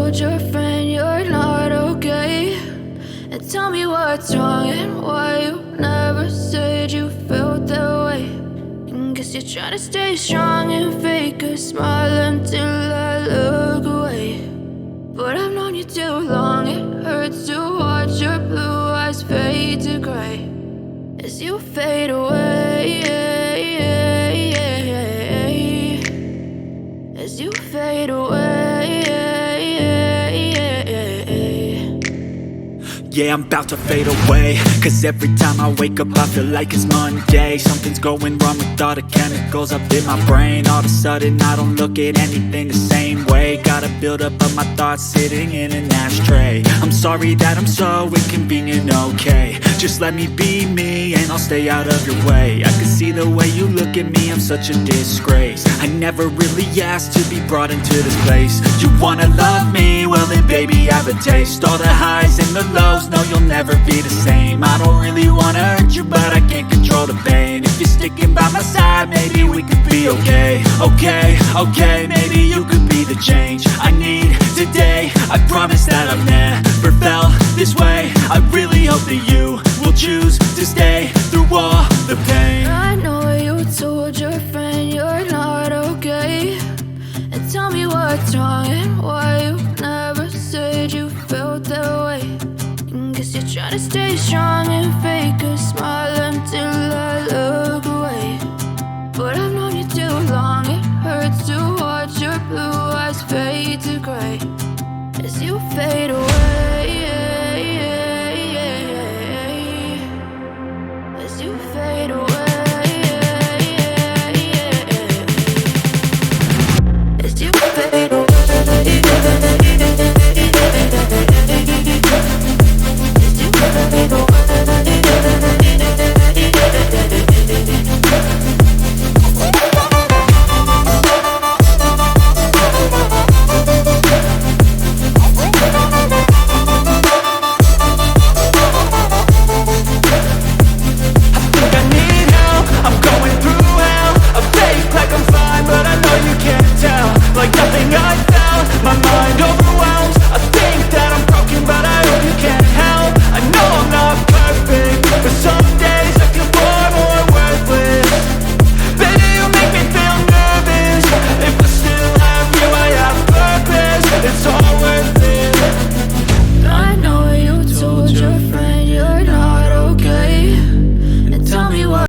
told your friend you're not okay, and tell me what's wrong and why you never said you felt that way. And guess you're trying to stay strong and fake a smile until I look away. But I've known you too long, it hurts to watch your blue eyes fade to gray as you fade away, as you fade away. Yeah, I'm about to fade away, cause every time I wake up I feel like it's Monday. Something's going wrong with all the chemicals up in my brain. All of a sudden I don't look at anything the same way. Got a buildup of my thoughts sitting in an ashtray. I'm sorry that I'm so inconvenient, okay. Just let me be me and I'll stay out of your way. I can see the way you look at me, I'm such a disgrace. I never really asked to be brought into this place. You wanna love me? Well then baby, have a taste. All the highs and the lows, no, you'll never be the same. I don't really wanna hurt you, but I can't control the pain. If you're sticking by my side, maybe we could be okay. Okay, maybe you could be the change I need today. I promise that I've never felt this way. I really hope that you will choose to stay through all the pain. I know you told your friend you're not okay, and tell me what's wrong and why you never said you felt that way. And guess you're trying to stay strong and fake a smile until I look away. But I've known you too long, it hurts to watch your blue eyes fade to gray as you fade away.